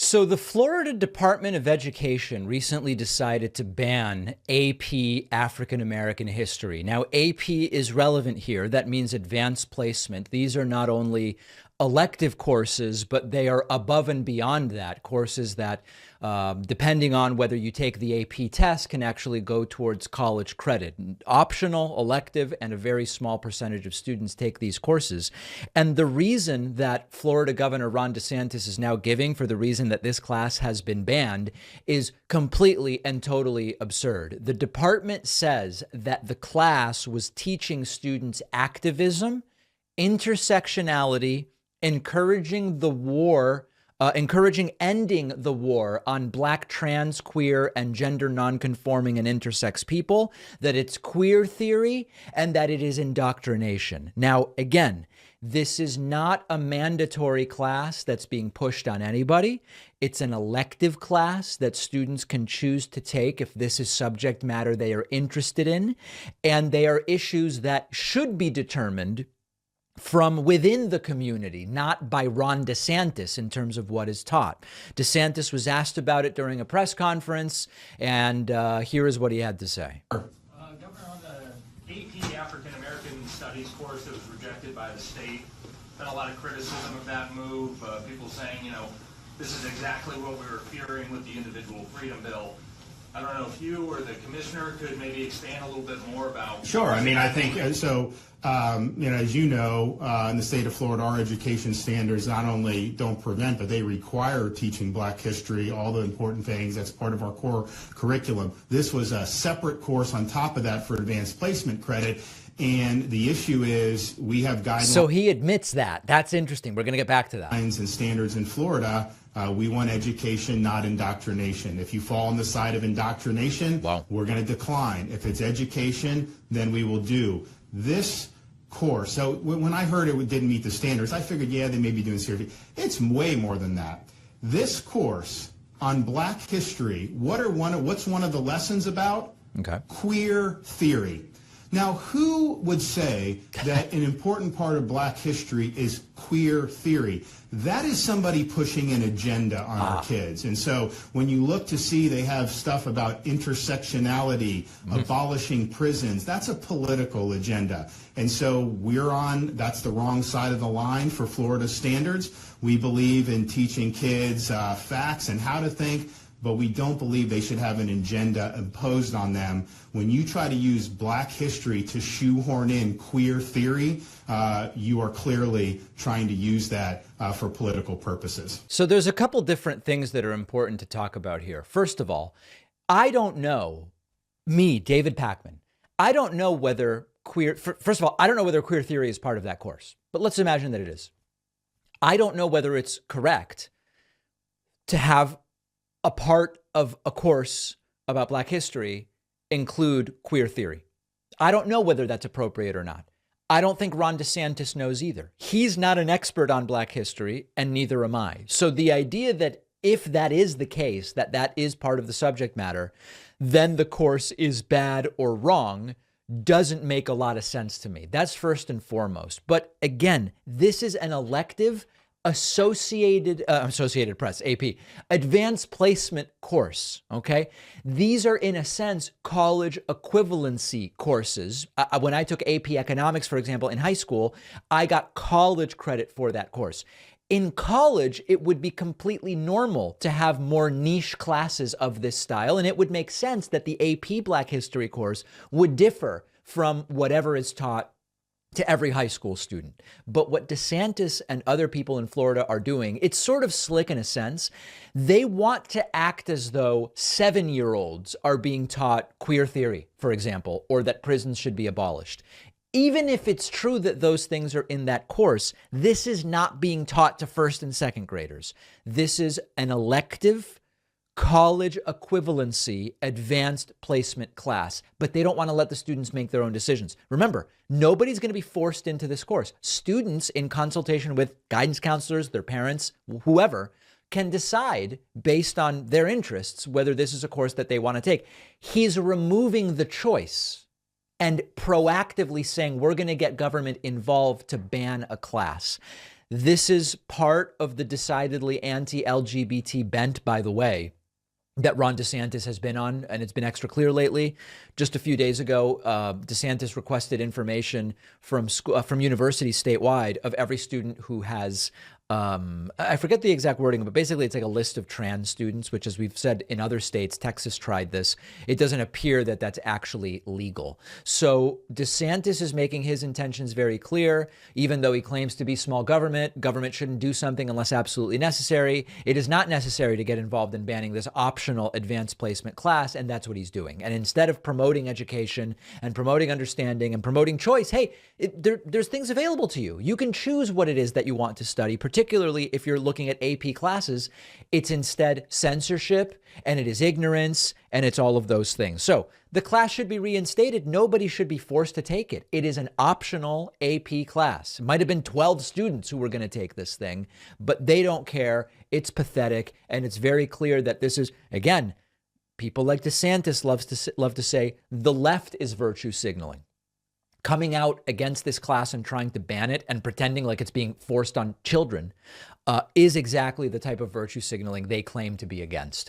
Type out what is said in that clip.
So the Florida Department of Education recently decided to ban AP African American History. Now, AP is relevant here. That means advanced placement. These are not only elective courses, but they are above and beyond that. Courses that, depending on whether you take the AP test, can actually go towards college credit. Optional, elective, and a very small percentage of students take these courses. And the reason that Florida Governor Ron DeSantis is now giving for the reason that this class has been banned is completely and totally absurd. The department says that the class was teaching students activism, intersectionality, encouraging ending the war on Black, trans, queer, and gender nonconforming and intersex people, that it's queer theory, and that it is indoctrination. Now, again, this is not a mandatory class that's being pushed on anybody. It's an elective class that students can choose to take if this is subject matter they are interested in, and they are issues that should be determined from within the community, not by Ron DeSantis in terms of what is taught. DeSantis was asked about it during a press conference, and here is what he had to say. Governor, on the AP African American Studies course that was rejected by the state, been a lot of criticism of that move. People saying, this is exactly what we were fearing with the individual freedom bill. I don't know if you or the commissioner could maybe expand a little bit more about. Sure. I mean, I think so. As you know, in the state of Florida, our education standards not only don't prevent, but they require teaching Black history, all the important things. That's part of our core curriculum. This was a separate course on top of that for advanced placement credit. And the issue is we have guidelines. So he admits that. That's interesting. We're going to get back to that. And standards in Florida. We want education, not indoctrination. If you fall on the side of indoctrination, we're going to decline. If it's education, then we will do this course. So when I heard it didn't meet the standards, I figured, yeah, they may be doing serious. It's way more than that. This course on Black history, what's one of the lessons about? Okay. Queer theory. Now, who would say that an important part of Black history is queer theory? That is somebody pushing an agenda on our kids. And so when you look to see they have stuff about intersectionality, abolishing prisons, that's a political agenda. And so that's the wrong side of the line for Florida standards. We believe in teaching kids facts and how to think, but we don't believe they should have an agenda imposed on them. When you try to use Black history to shoehorn in queer theory, you are clearly trying to use that for political purposes. So there's a couple different things that are important to talk about here. First of all, I don't know, David Pakman, I don't know whether first of all, I don't know whether queer theory is part of that course, but let's imagine that it is. I don't know whether it's correct to have a part of a course about Black history include queer theory. I don't know whether that's appropriate or not. I don't think Ron DeSantis knows either. He's not an expert on Black history, and neither am I. So the idea that if that is the case, that is part of the subject matter, then the course is bad or wrong doesn't make a lot of sense to me. That's first and foremost. But again, this is an elective Associated Press, AP, advanced placement course, okay? These are, in a sense, college equivalency courses. When I took AP economics, for example, in high school, I got college credit for that course. In college, it would be completely normal to have more niche classes of this style, and it would make sense that the AP Black History course would differ from whatever is taught to every high school student. But what DeSantis and other people in Florida are doing, it's sort of slick in a sense. They want to act as though 7-year-olds are being taught queer theory, for example, or that prisons should be abolished. Even if it's true that those things are in that course, this is not being taught to first and second graders. This is an elective college equivalency advanced placement class, but they don't want to let the students make their own decisions. Remember, nobody's going to be forced into this course. Students, in consultation with guidance counselors, their parents, whoever, can decide based on their interests whether this is a course that they want to take. He's removing the choice and proactively saying we're going to get government involved to ban a class. This is part of the decidedly anti-LGBT bent, by the way, that Ron DeSantis has been on, and it's been extra clear lately. Just a few days ago, DeSantis requested information from universities statewide of every student who has, I forget the exact wording, but basically it's like a list of trans students, which, as we've said in other states, Texas tried this. It doesn't appear that that's actually legal. So DeSantis is making his intentions very clear. Even though he claims to be small government, government shouldn't do something unless absolutely necessary. It is not necessary to get involved in banning this optional advanced placement class, and that's what he's doing. And instead of promoting education and promoting understanding and promoting choice, hey, there's things available to you. You can choose what it is that you want to study, particularly if you're looking at AP classes. It's instead censorship, and it is ignorance, and it's all of those things. So the class should be reinstated. Nobody should be forced to take it. It is an optional AP class. It might have been 12 students who were going to take this thing, but they don't care. It's pathetic, and it's very clear that this is, again, people like DeSantis love to say the left is virtue signaling. Coming out against this class and trying to ban it and pretending like it's being forced on children is exactly the type of virtue signaling they claim to be against.